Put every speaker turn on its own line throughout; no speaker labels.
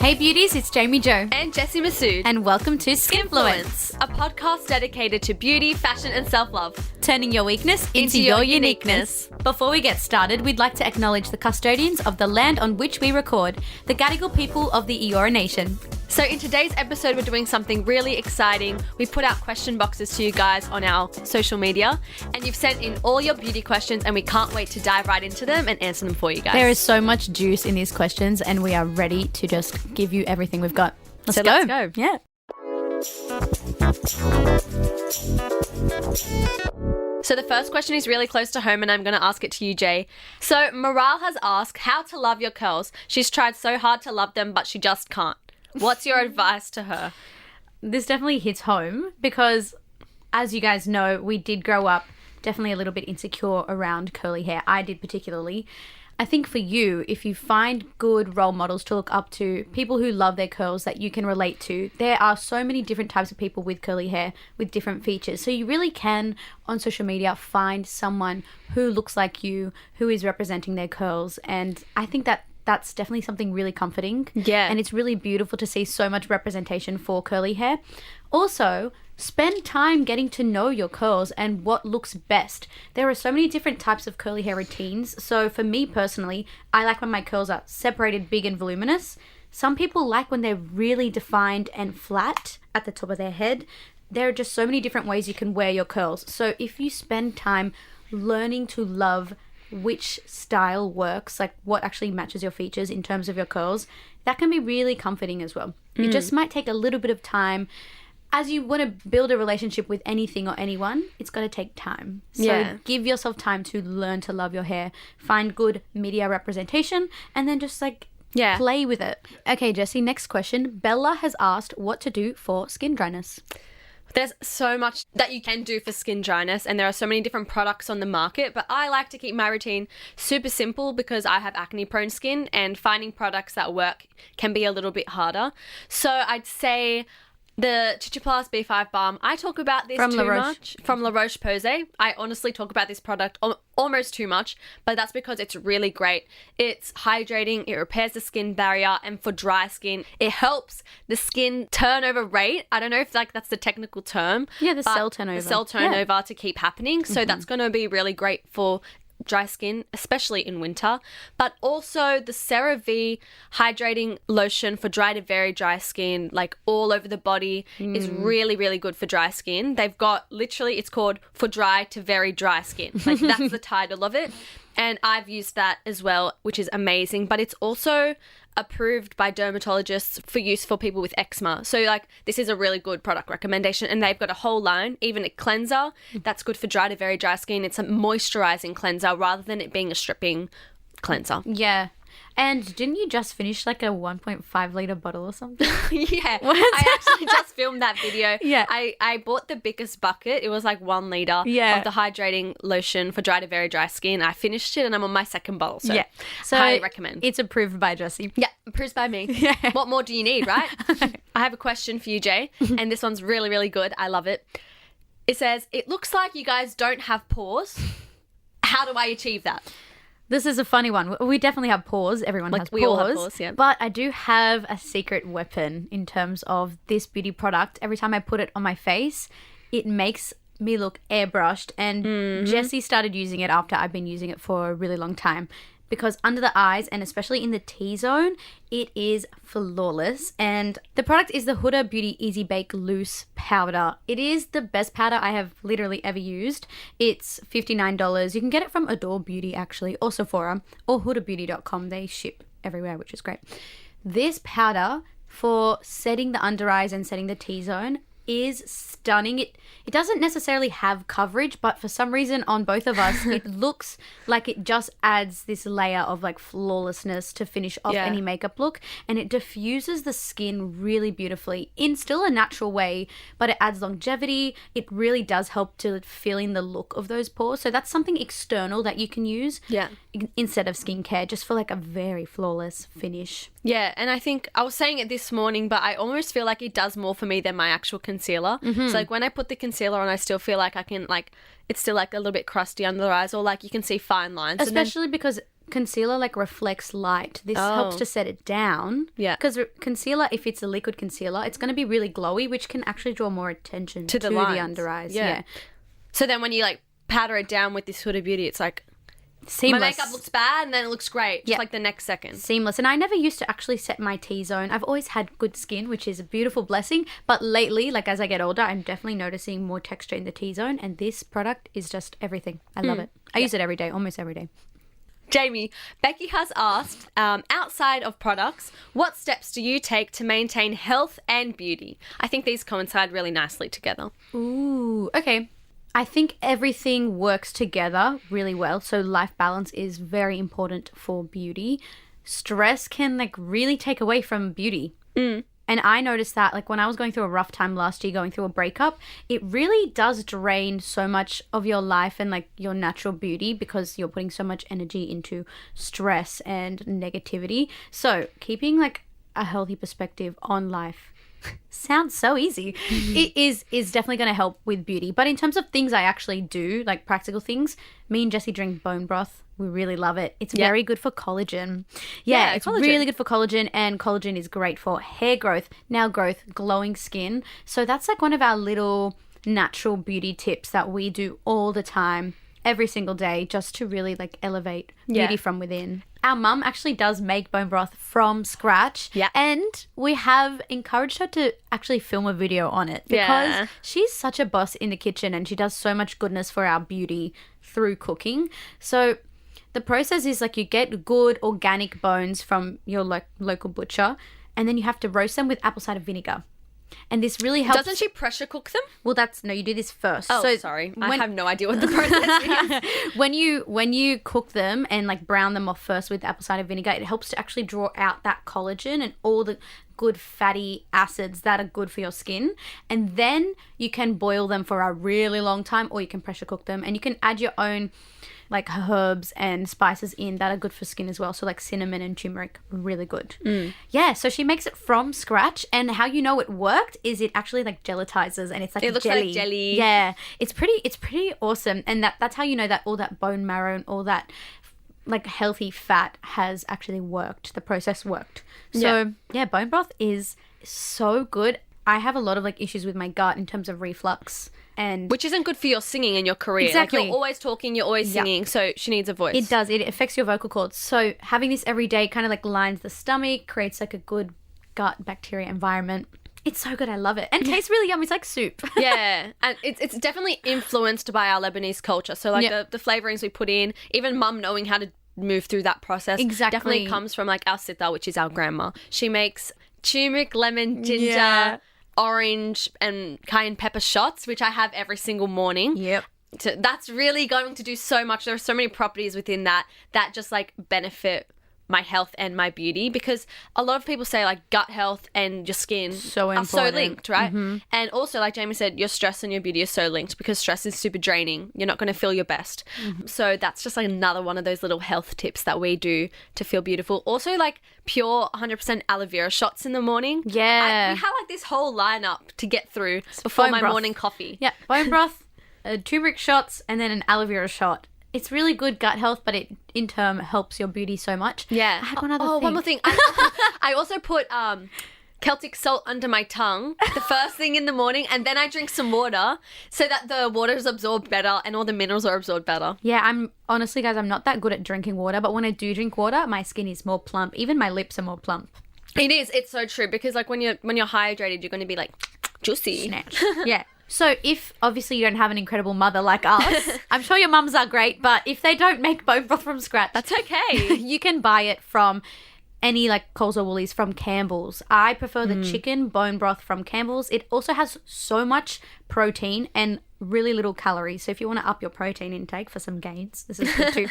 Hey beauties, it's Jayme Jo
and Jessie Massoud,
and welcome to Skinfluence,
a podcast dedicated to beauty, fashion and self-love,
turning your weakness into your uniqueness. Before we get started, we'd like to acknowledge the custodians of the land on which we record, the Gadigal People of the Eora Nation.
So in today's episode, we're doing something really exciting. We put out question boxes to you guys on our social media, and you've sent in all your beauty questions, and we can't wait to dive right into them and answer them for you guys.
There is so much juice in these questions, and we are ready to just give you everything we've got. Let's go. Yeah.
So the first question is really close to home, and I'm going to ask it to you, Jay. So Morale has asked how to love your curls. She's tried so hard to love them, but she just can't. What's your advice to her?
This definitely hits home because, as you guys know, we did grow up definitely a little bit insecure around curly hair. I did particularly. I think for you, if you find good role models to look up to, people who love their curls that you can relate to, there are so many different types of people with curly hair with different features. So you really can, on social media, find someone who looks like you, who is representing their curls. And I think that that's definitely something really comforting.
Yeah.
And it's really beautiful to see so much representation for curly hair. Also, spend time getting to know your curls and what looks best. There are so many different types of curly hair routines. So for me personally, I like when my curls are separated, big and voluminous. Some people like when they're really defined and flat at the top of their head. There are just so many different ways you can wear your curls. So if you spend time learning to love which style works, like what actually matches your features in terms of your curls, that can be really comforting as well. It just might take a little bit of time. As you want to build a relationship with anything or anyone, it's got to take time. So give yourself time to learn to love your hair, find good media representation, and then just play with it. Okay, Jessie, next question. Bella has asked what to do for skin dryness.
There's so much that you can do for skin dryness, and there are so many different products on the market, but I like to keep my routine super simple because I have acne prone skin, and finding products that work can be a little bit harder. So I'd say the Chichi Plus B5 Balm, I talk about this
from
too much. From La Roche-Posay. I honestly talk about this product almost too much, but that's because it's really great. It's hydrating, it repairs the skin barrier, and for dry skin, it helps the skin turnover rate. I don't know if that's the technical term.
Yeah, the cell turnover.
The cell turnover to keep happening. So that's going to be really great for dry skin, especially in winter. But also the CeraVe hydrating lotion for dry to very dry skin, like all over the body, is really, really good for dry skin. They've got, literally, it's called For Dry to Very Dry Skin. Like, that's the title of it. And I've used that as well, which is amazing. But it's also approved by dermatologists for use for people with eczema. So this is a really good product recommendation, and they've got a whole line, even a cleanser that's good for dry to very dry skin. It's a moisturizing cleanser rather than it being a stripping cleanser.
Yeah. And didn't you just finish a 1.5 litre bottle or something?
Yeah. I actually just filmed that video.
Yeah.
I bought the biggest bucket. It was 1 litre of the hydrating lotion for dry to very dry skin. I finished it and I'm on my second bottle. So highly recommend.
It's approved by Jessie.
Yeah, approved by me. Yeah. What more do you need, right? I have a question for you, Jay, and this one's really, really good. I love it. It says, it looks like you guys don't have pores. How do I achieve that?
This is a funny one. We definitely have pores. Everyone has pores.
We all have pores, yeah.
But I do have a secret weapon in terms of this beauty product. Every time I put it on my face, it makes me look airbrushed. And Jessie started using it after I've been using it for a really long time. Because under the eyes, and especially in the T-zone, it is flawless. And the product is the Huda Beauty Easy Bake Loose Powder. It is the best powder I have literally ever used. It's $59. You can get it from Adore Beauty, actually, or Sephora, or hudabeauty.com. They ship everywhere, which is great. This powder for setting the under eyes and setting the T-zone is stunning. It doesn't necessarily have coverage, but for some reason on both of us, it looks like it just adds this layer of flawlessness to finish off any makeup look, and it diffuses the skin really beautifully in still a natural way, but it adds longevity. It really does help to fill in the look of those pores. So that's something external that you can use instead of skincare, just for a very flawless finish.
Yeah, and I think I was saying it this morning, but I almost feel like it does more for me than my actual concealer. So when I put the concealer on, I still feel like I can it's still a little bit crusty under the eyes, or you can see fine lines.
Especially because concealer like reflects light. This helps to set it down.
Yeah.
Because concealer, if it's a liquid concealer, it's going to be really glowy, which can actually draw more attention to the under eyes. Yeah.
So then when you like powder it down with this Huda Beauty, it's like
seamless.
my makeup looks bad and then it looks great. Just like the next second.
Seamless. And I never used to actually set my T-zone. I've always had good skin, which is a beautiful blessing. But lately, like as I get older, I'm definitely noticing more texture in the T-zone. And this product is just everything. I love it. I use it every day, almost every day.
Jamie, Becky has asked, outside of products, what steps do you take to maintain health and beauty? I think these coincide really nicely together.
Ooh, okay. I think everything works together really well. So life balance is very important for beauty. Stress can like really take away from beauty. And I noticed that like when I was going through a rough time last year, going through a breakup, it really does drain so much of your life and like your natural beauty because you're putting so much energy into stress and negativity. So keeping like a healthy perspective on life sounds so easy. It is definitely going to help with beauty. But in terms of things I actually do, like practical things, me and Jessie drink bone broth. We really love it. It's very good for collagen. Yeah, it's collagen. Really good for collagen, and collagen is great for hair growth, nail growth, glowing skin. So that's like one of our little natural beauty tips that we do all the time, every single day, just to really like elevate beauty from within. Our mum actually does make bone broth from scratch. Yeah. And we have encouraged her to actually film a video on it because she's such a boss in the kitchen and she does so much goodness for our beauty through cooking. So the process is like you get good organic bones from your local butcher and then you have to roast them with apple cider vinegar. And this really helps.
Doesn't she pressure cook them?
Well, no, you do this first.
Oh, so sorry. I have no idea what the process is.
When you cook them and like brown them off first with apple cider vinegar, it helps to actually draw out that collagen and all the good fatty acids that are good for your skin. And then you can boil them for a really long time or you can pressure cook them and you can add your own like herbs and spices in that are good for skin as well. So like cinnamon and turmeric, really good. Yeah, so she makes it from scratch and how you know it worked is it actually like gelatizes and it's like
it looks
jelly.
like jelly.
Yeah, it's pretty awesome. And that's how you know that all that bone marrow and all that like healthy fat has actually worked. The process worked. So yeah, bone broth is so good. I have a lot of like issues with my gut in terms of reflux. And
which isn't good for your singing and your career.
Exactly.
Like you're always talking, you're always singing, so she needs a voice.
It does. It affects your vocal cords. So having this every day kind of like lines the stomach, creates like a good gut bacteria environment. It's so good. I love it. And tastes really yummy. It's like soup.
Yeah. And it's definitely influenced by our Lebanese culture. So like the flavorings we put in, even mum knowing how to move through that process definitely comes from like our sita, which is our grandma. She makes turmeric, lemon, ginger, orange and cayenne pepper shots, which I have every single morning.
Yep.
So that's really going to do so much. There are so many properties within that just like benefit my health and my beauty, because a lot of people say like gut health and your skin are so linked, right? And also, like Jamie said, your stress and your beauty are so linked because stress is super draining. You're not going to feel your best. So that's just like another one of those little health tips that we do to feel beautiful. Also, like pure 100% aloe vera shots in the morning.
Yeah.
We have like this whole lineup to get through before my morning coffee.
Yeah, bone broth, turmeric shots, and then an aloe vera shot. It's really good gut health, but it in turn helps your beauty so much.
Yeah.
I had one other thing.
One more thing. I also put Celtic salt under my tongue the first thing in the morning, and then I drink some water so that the water is absorbed better and all the minerals are absorbed better.
Yeah, honestly, guys, I'm not that good at drinking water, but when I do drink water, my skin is more plump. Even my lips are more plump.
It is. It's so true, because like when you're hydrated, you're going to be like juicy.
Snatch. Yeah. So if obviously you don't have an incredible mother like us, I'm sure your mums are great, but if they don't make bone broth from scratch,
that's okay.
You can buy it from any like Coles or Woolies, from Campbell's. I prefer the chicken bone broth from Campbell's. It also has so much protein and really little calories. So if you want to up your protein intake for some gains, this is good too.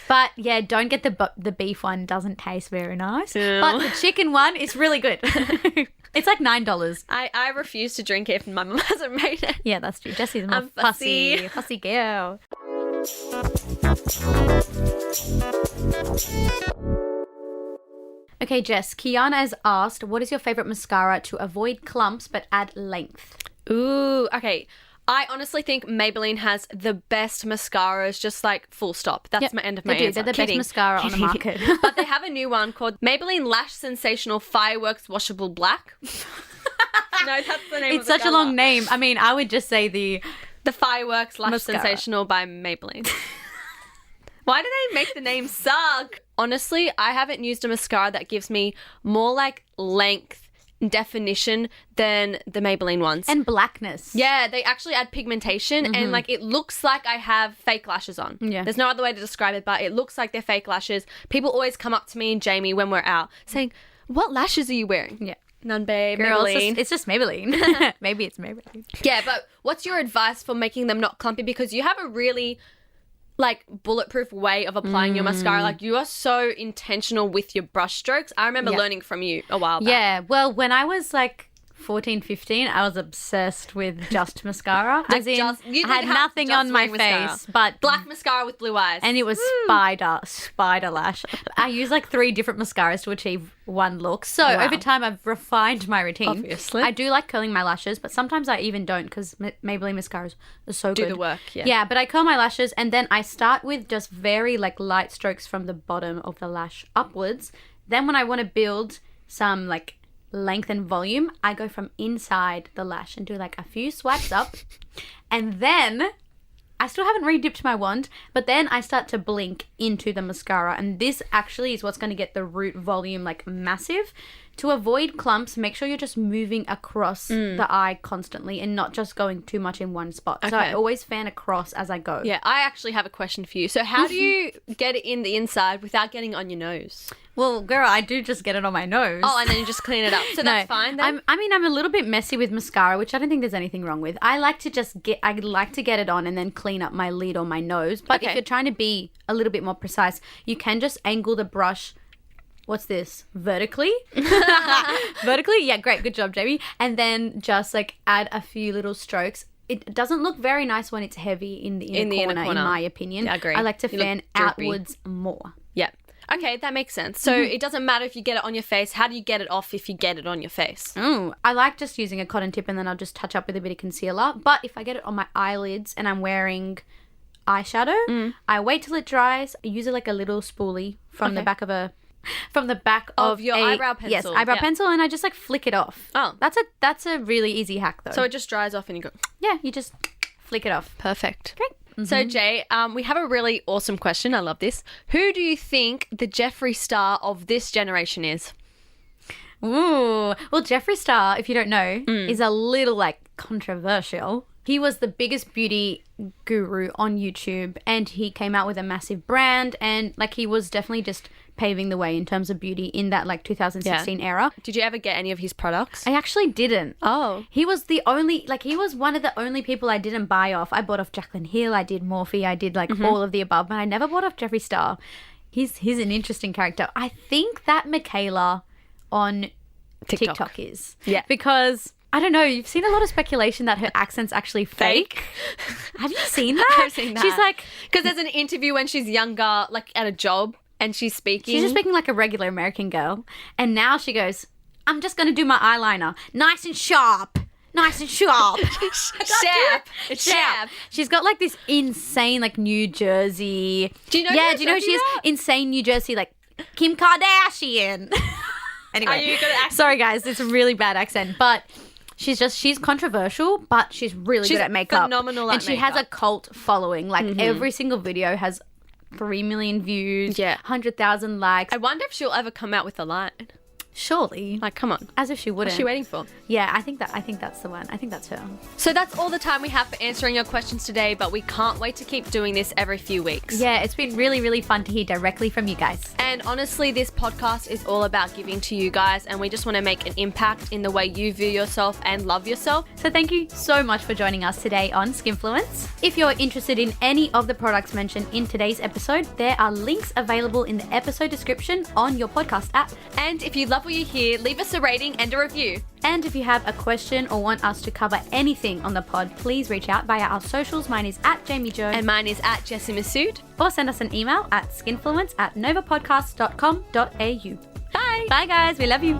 But yeah, don't get the beef one. Doesn't taste very nice. Ew. But the chicken one is really good. It's like $9.
I refuse to drink it if my mum hasn't made it.
Yeah, that's true. Jessie's more fussy girl. Okay, Jess, Kiana has asked, what is your favourite mascara to avoid clumps but add length?
Ooh, okay. I honestly think Maybelline has the best mascaras, just like full stop. That's my end of my
They do.
answer.
They're the best mascara on the market.
But they have a new one called Maybelline Lash Sensational Fireworks Washable Black. No, that's the name
It's
of the
such a
colour.
long name. I mean, I would just say the
Fireworks Lash
Mascara.
Sensational by Maybelline. Why do they make the name suck? Honestly, I haven't used a mascara that gives me more like length and definition than the Maybelline ones.
and blackness.
Yeah, they actually add pigmentation and like it looks like I have fake lashes on.
Yeah.
There's no other way to describe it, but it looks like they're fake lashes. People always come up to me and Jamie when we're out saying, "What lashes are you wearing?"
Yeah.
None, babe.
Girl,
Maybelline.
it's just Maybelline. Maybe it's Maybelline.
Yeah, but what's your advice for making them not clumpy? Because you have a really like bulletproof way of applying your mascara. Like you are so intentional with your brush strokes. I remember learning from you a while back.
Yeah, well, when I was like 14, 15, I was obsessed with just mascara. As in,
you
I had
did have
nothing
just
on my
wearing mascara.
face, but
Black mascara with blue eyes.
and it was spider lash. I use like 3 different mascaras to achieve one look. So
Wow.
over time, I've refined my routine.
Obviously.
I do like curling my lashes, but sometimes I even don't because Maybelline mascaras are so
do
good.
the work, yeah.
Yeah, but I curl my lashes and then I start with just very like light strokes from the bottom of the lash upwards. Then when I want to build some like length and volume, I go from inside the lash and do like a few swipes up. And then I still haven't re-dipped my wand, but then I start to blink into the mascara. And this actually is what's going to get the root volume like massive. To avoid clumps, make sure you're just moving across the eye constantly and not just going too much in one spot. So I
Okay.
always fan across as I go.
Yeah, I actually have a question for you. So how do you get it in the inside without getting on your nose?
Well, girl, I do just get it on my nose.
Oh, and then you just clean it up. So that's fine then?
I'm a little bit messy with mascara, which I don't think there's anything wrong with. I like to get it on and then clean up my lid or my nose. But
Okay.
if you're trying to be a little bit more precise, you can just angle the brush. What's this? Vertically? Vertically? Yeah, great. Good job, Jamie. And then just like add a few little strokes. It doesn't look very nice when it's heavy in the inner corner, in my opinion.
Yeah, I agree.
I like to
You look
fan
droopy.
outwards more.
Yeah. Okay, that makes sense. So it doesn't matter if you get it on your face. How do you get it off if you get it on your face?
I like just using a cotton tip and then I'll just touch up with a bit of concealer. But if I get it on my eyelids and I'm wearing eyeshadow, I wait till it dries. I use it like a little spoolie from the back of
your eyebrow pencil.
Yes, eyebrow
Yeah.
pencil, and I just like flick it off.
Oh.
That's a really easy hack though.
So it just dries off and you go,
yeah, you just flick it off.
perfect.
Great.
So Jay, we have a really awesome question. I love this. Who do you think the Jeffree Star of this generation is?
Ooh. Well, Jeffree Star, if you don't know, is a little like controversial. He was the biggest beauty guru on YouTube and he came out with a massive brand and like he was definitely just paving the way in terms of beauty in that like 2016 era.
Did you ever get any of his products?
I actually didn't.
Oh.
He was he was one of the only people I didn't buy off. I bought off Jaclyn Hill, I did Morphe, I did like all of the above, but I never bought off Jeffree Star. He's an interesting character. I think that Michaela on TikTok is.
Yeah.
Because I don't know, you've seen a lot of speculation that her accent's actually fake. Have you seen that?
I've seen that.
She's like,
because there's an interview when she's younger, like at a job, and she's speaking.
she's just speaking like a regular American girl. And now she goes, I'm just going to do my eyeliner. Nice and sharp. Nice and sharp.
Sharp. It's sharp.
She's got like this insane like New Jersey.
Do you know
Yeah,
who
do you know
I'm
who she is?
talking
Insane New Jersey, like Kim Kardashian. Anyway.
Are you good at accent?
Sorry guys, it's a really bad accent. But she's controversial, but she's really
She's
good at makeup.
phenomenal at
and she has a
makeup.
cult following. Like every single video has 3 million views,
Yeah.
100,000 likes.
I wonder if she'll ever come out with a line.
Surely.
Like, come on.
As if she wouldn't.
What's she waiting for?
Yeah, I think that's the one. I think that's her.
So that's all the time we have for answering your questions today, but we can't wait to keep doing this every few weeks.
Yeah, it's been really, really fun to hear directly from you guys.
And honestly, this podcast is all about giving to you guys, and we just want to make an impact in the way you view yourself and love yourself.
So thank you so much for joining us today on Skinfluence. If you're interested in any of the products mentioned in today's episode, there are links available in the episode description on your podcast app.
And if you love what you hear, leave us a rating and a review.
And if you have a question or want us to cover anything on the pod, please reach out via our socials. Mine is at Jayme Jo.
And mine is at Jessie Massoud.
Or send us an email at skinfluence@novapodcast.com.au.
Bye.
Bye guys, we love you.